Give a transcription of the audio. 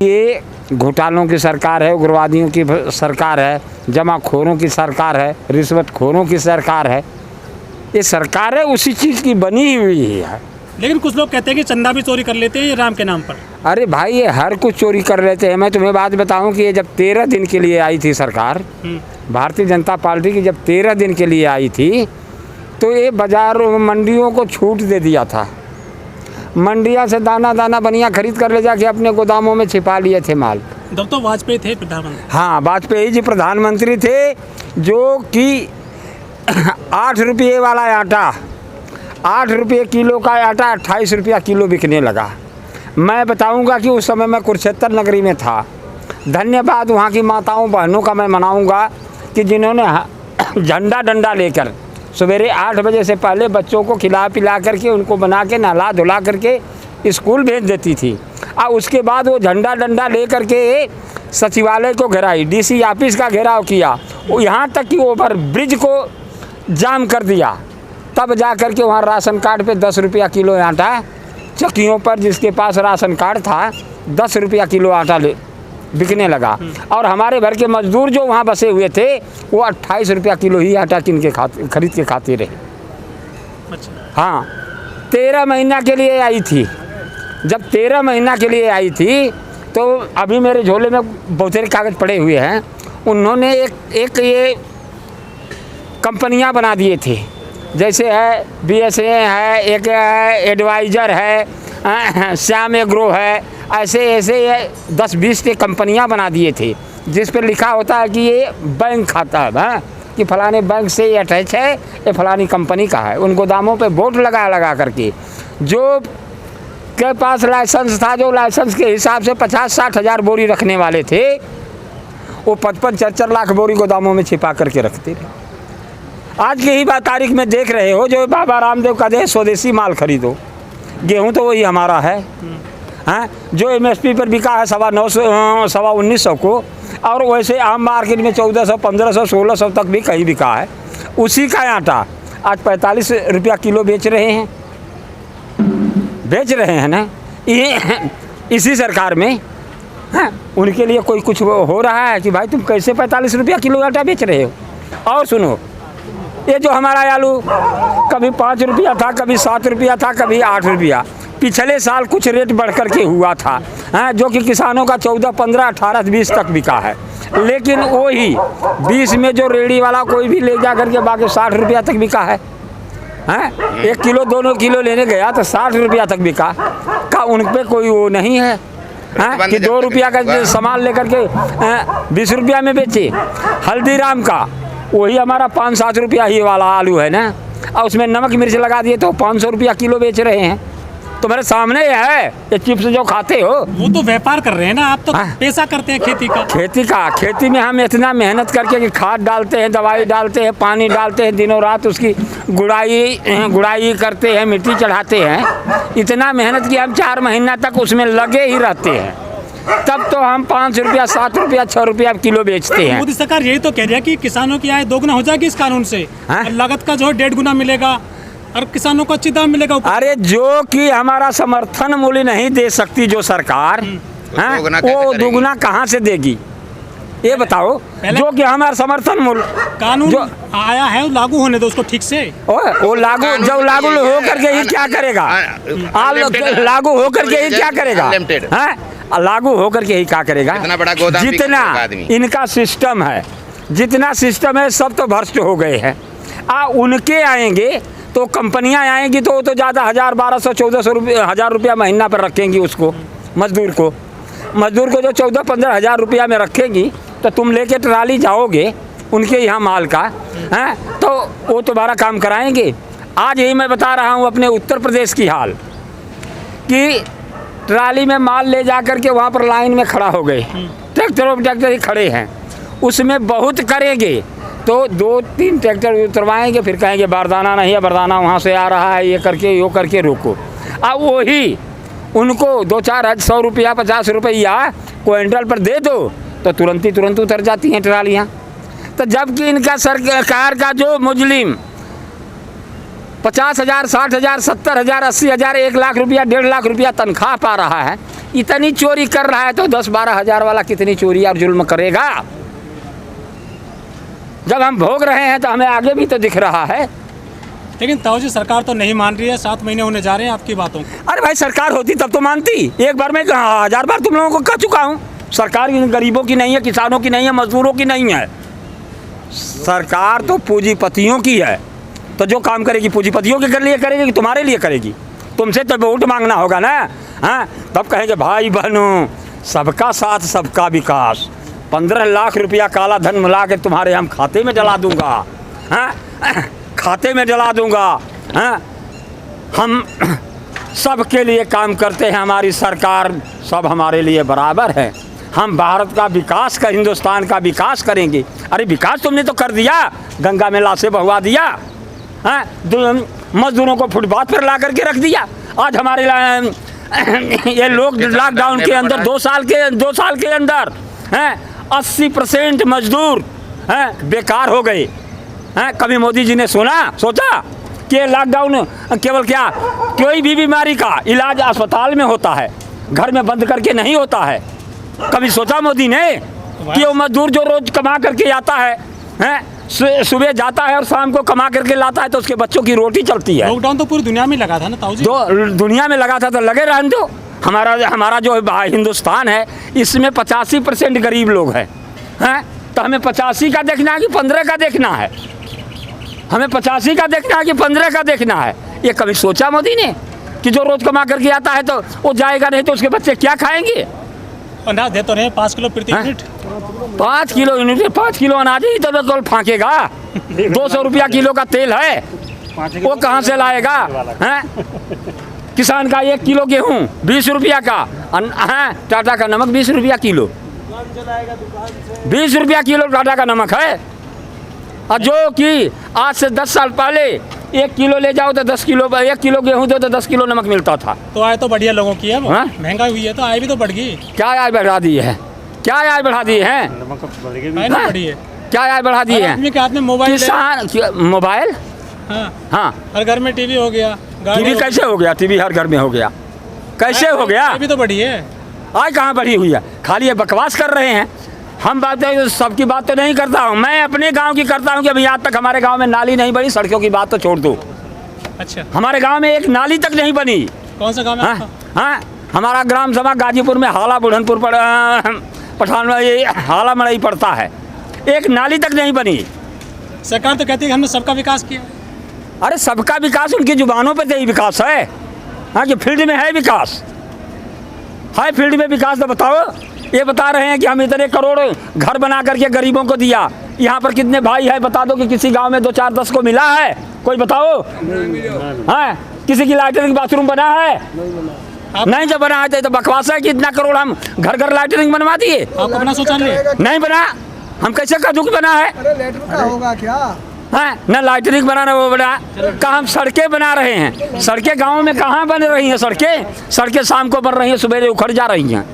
ये घोटालों की सरकार है, उग्रवादियों की सरकार है, जमाखोरों की सरकार है, रिश्वतखोरों की सरकार है। ये सरकार है उसी चीज़ की बनी हुई है। लेकिन कुछ लोग कहते हैं कि चंदा भी चोरी कर लेते हैं ये राम के नाम पर। अरे भाई ये हर कुछ चोरी कर लेते हैं। मैं तुम्हें बात बताऊं कि ये जब 13 दिन के लिए आई थी सरकार, भारतीय जनता पार्टी की जब 13 दिन के लिए आई थी तो ये बाज़ारों मंडियों को छूट दे दिया था। मंडिया से दाना दाना बनिया खरीद कर ले जाके अपने गोदामों में छिपा लिए थे माल। जब तो वाजपेयी थे प्रधानमंत्री। हाँ, वाजपेयी जी प्रधानमंत्री थे, जो कि 8 रुपये वाला आटा, 8 रुपये किलो का आटा 28 रुपया किलो बिकने लगा। मैं बताऊंगा कि उस समय मैं कुरुक्षेत्र नगरी में था। धन्यवाद वहाँ की माताओं बहनों का मैं मनाऊंगा कि जिन्होंने झंडा डंडा लेकर सवेरे 8 बजे से पहले बच्चों को खिला पिला करके उनको बना के नहला धुला करके स्कूल भेज देती थी। और उसके बाद वो झंडा डंडा ले करके सचिवालय को घेराई, डीसी ऑफिस का घेराव किया, यहाँ तक कि ओवर ब्रिज को जाम कर दिया। तब जा कर के वहाँ राशन कार्ड पे 10 रुपया किलो आटा, चक्कियों पर जिसके पास राशन कार्ड था 10 रुपया किलो आटा बिकने लगा। और हमारे भर के मजदूर जो वहाँ बसे हुए थे वो 28 रुपया किलो ही आटा किन के खरीद के खाते रहे। अच्छा। हाँ, 13 महीना के लिए आई थी। जब 13 महीना के लिए आई थी तो अभी मेरे झोले में बहुत सारे कागज़ पड़े हुए हैं। उन्होंने एक ये कंपनियां बना दिए थे, जैसे है BSA है, एक है एडवाइज़र है, श्याम एग्रो है, ऐसे 10-20 के कंपनियां बना दिए थे जिस पर लिखा होता है कि ये बैंक खाता है, कि फलाने बैंक से ये अटैच है, ये फलानी कंपनी का है। उन गोदामों पे बोर्ड लगा करके जो के पास लाइसेंस था, जो लाइसेंस के हिसाब से 50-60 हज़ार बोरी रखने वाले थे, वो 55-4 लाख बोरी गोदामों में छिपा करके रखते थे। आज की ही बात तारीख में देख रहे हो, जो बाबा रामदेव का दे स्वदेशी माल खरीदो, गेहूँ तो वही हमारा है, हाँ, जो MSP पर बिका है 1900 को, और वैसे आम मार्केट में 1400, 1500, 1600 तक भी कहीं बिका है। उसी का आटा आज 45 रुपया किलो बेच रहे हैं ना, ये इसी सरकार में। हाँ, उनके लिए कोई कुछ हो रहा है कि भाई तुम कैसे 45 रुपया किलो आटा बेच रहे हो। और सुनो, ये जो हमारा आलू कभी 5 रुपया था, कभी 7 रुपया था, कभी 8 रुपया, पिछले साल कुछ रेट बढ़ कर के हुआ था, हाँ, जो कि किसानों का 14, 15, 18, 20 तक बिका है। लेकिन वही 20 में जो रेडी वाला कोई भी ले जा करके बाकी 60 रुपया तक बिका है, हाँ, 1 किलो 2 किलो लेने गया तो 60 रुपया तक बिका। का उन पर कोई वो नहीं है, हाँ, कि 2 रुपया का सामान लेकर के 20 रुपया में बेचे। हल्दीराम का वही हमारा 5-7 रुपया ही वाला आलू है ना, और उसमें नमक मिर्च लगा दिए तो 500 रुपया किलो बेच रहे हैं। तो मेरे सामने है ये चिप्स जो खाते हो, वो तो व्यापार कर रहे हैं ना, आप तो पैसा करते हैं खेती में हम इतना मेहनत करके कि खाद डालते हैं, दवाई डालते हैं, पानी डालते हैं, दिनों रात उसकी गुड़ाई करते हैं, मिट्टी चढ़ाते हैं। इतना मेहनत कि हम 4 महीना तक उसमें लगे ही रहते हैं, तब तो हम 5 रुपया, 7 रुपया, 6 रुपया किलो बेचते हैं। मोदी सरकार यही तो कह रही है कि किसानों की आय 2 गुना हो जाएगी इस कानून से, लागत का जो 1.5 गुना मिलेगा और किसानों को अच्छी दाम मिलेगा। अरे जो कि हमारा समर्थन मूल्य नहीं दे सकती जो सरकार, वो 2 गुना कहाँ से देगी ये बताओ। जो कि हमारा समर्थन मूल्य कानून जो आया है लागू होने दो उसको ठीक से। वो लागू जब लागू हो करके ही क्या करेगा, लागू हो करके ही क्या करेगा, लागू हो करके ही क्या करेगा। जितना इनका सिस्टम है सब तो भ्रष्ट हो गए हैं। उनके आएंगे तो कंपनियां आएंगी तो ज़्यादा 1000, 1200, 1400 रुपये, 1000 रुपया महीना पर रखेंगी उसको, मजदूर को जो 14-15 हज़ार रुपया में रखेंगी, तो तुम लेके ट्राली जाओगे उनके यहाँ माल का, हैं, तो वो तुम्हारा काम कराएंगे। आज यही मैं बता रहा हूँ अपने उत्तर प्रदेश की हाल, कि ट्राली में माल ले जा कर के वहाँ पर लाइन में खड़ा हो गए, ट्रैक्टर ही खड़े हैं, उसमें बहुत करेंगे तो 2-3 ट्रैक्टर उतरवाएंगे, फिर कहेंगे बारदाना नहीं है, बारदाना वहाँ से आ रहा है, ये करके रोको। अब वही उनको 2-400 रुपया, 50 रुपया क्विंटल पर दे दो तो तुरंत उतर जाती हैं ट्रालियाँ। तो जबकि इनका सरकार का जो मुजलिम 50,000, 60,000, 70,000, 80,000, 1 लाख रुपया, 1.5 लाख रुपया तनख्वाह पा रहा है, इतनी चोरी कर रहा है तो 10-12 हज़ार वाला कितनी चोरी और जुल्म करेगा। जब हम भोग रहे हैं तो हमें आगे भी तो दिख रहा है। लेकिन ताऊ जी सरकार तो नहीं मान रही है, 7 महीने होने जा रहे हैं आपकी बातों को। अरे भाई सरकार होती तब तो मानती। एक बार में 1000 बार तुम लोगों को कह चुका हूँ, सरकार गरीबों की नहीं है, किसानों की नहीं है, मजदूरों की नहीं है। सरकार तो पूंजीपतियों की है। तो जो काम करेगी पूंजीपतियों के लिए करेगी कि तुम्हारे लिए करेगी? तुमसे तो वोट मांगना होगा ना। हाँ, तब कहेंगे भाई बहनों सबका साथ सबका विकास, 15 लाख रुपया काला धन मिला के तुम्हारे हम खाते में डला दूंगा। हाँ, खाते में डला दूंगा। हाँ, हम सबके लिए काम करते हैं, हमारी सरकार सब हमारे लिए बराबर है। हम भारत का विकास का, हिंदुस्तान का विकास करेंगे। अरे विकास तुमने तो कर दिया, गंगा में लाशें बहवा दिया। हाँ, मजदूरों को फुटपाथ पर ला करके रख दिया। आज हमारे ये लोग लॉकडाउन के अंदर 2 साल के अंदर 80% मजदूर बेकार हो गए। कभी मोदी जी ने सोचा कि लॉकडाउन केवल क्या कोई भी बीमारी का इलाज अस्पताल में होता है, घर में बंद करके नहीं होता है? कभी सोचा मोदी ने कि वो मजदूर जो रोज कमा करके आता है, सुबह जाता है और शाम को कमा करके लाता है तो उसके बच्चों की रोटी चलती है। लॉकडाउन तो पूरी दुनिया में लगा था ना ताऊ जी? जो दुनिया में लगा था तो लगे रहने दो। हमारा जो हिंदुस्तान है इसमें 85% गरीब लोग हैं। तो हमें 85 का देखना है कि 15 का देखना है? हमें 85 का देखना है कि 15 का देखना है? ये कभी सोचा मोदी ने कि जो रोज कमा करके आता है तो वो जाएगा नहीं तो उसके बच्चे क्या खाएंगे? अनाज दे तो रहे 5 किलो प्रति यूनिट। 5 किलो यूनिट, 5 किलो अनाज ही तो कल फाँकेगा। 200 रुपया किलो का तेल है, वो कहाँ से लाएगा? किसान का 1 किलो गेहूँ 20 रुपया का, टाटा का नमक 20 रुपया किलो, 20 रुपया किलो टाटा का नमक है। और जो कि आज से 10 साल पहले 1 किलो ले जाओ तो 10 किलो, 1 किलो गेहूँ दो तो 10 किलो नमक मिलता था। तो आय तो बढ़िया लोगों की है, महंगाई हुई है तो आय भी तो बढ़ गई। क्या आय बढ़ा दी है? क्या आय बढ़ा दी है? क्या आय बढ़ा दी है? आदमी के हाथ में मोबाइल, मोबाइल, हाँ, हर घर में टीवी हो गया। टीवी कैसे हो गया? टीवी हर घर में हो गया, कैसे हो गया? आय भी तो बढ़ी है। आय कहाँ बढ़ी हुई है? खाली ये बकवास कर रहे हैं। हम बातें सबकी बात तो नहीं करता हूँ, मैं अपने गांव की करता हूँ कि अभी आज तक हमारे गांव में नाली नहीं बनी। सड़कों की बात तो छोड़ दो। अच्छा, हमारे गांव में एक नाली तक नहीं बनी। कौन सा गांव है? हाँ, हमारा ग्राम सभा गाजीपुर में हाला बुढ़नपुर पठान ये हाला मड़ई पड़ता है, एक नाली तक नहीं बनी। सरकार तो कहती है हमने सबका विकास किया। अरे सबका विकास उनकी जुबानों पर यही विकास है। हाँ, कि फील्ड में है विकास, है फील्ड में विकास तो बताओ। ये बता रहे हैं कि हम इतने करोड़ घर बना करके गरीबों को दिया। यहाँ पर कितने भाई है बता दो कि किसी गांव में 2, 4, 10 को मिला है? कोई बताओ। हाँ, किसी की लैट्रिन बाथरूम बना है? नहीं, जब बना है तो बकवास है कि इतना करोड़ हम घर घर लैट्रिन बनवा दिए। आपको बना शौचालय नहीं बना, हम कैसे कह दूं कि बना है? अरे लैट्रिन का होगा क्या? हाँ, न लैट्रिन बनाना वो बना, कहाँ हम सड़कें बना रहे हैं। सड़कें गाँव में कहाँ बन रही हैं? सड़कें शाम को बन रही हैं, सुबह उखड़ जा रही हैं।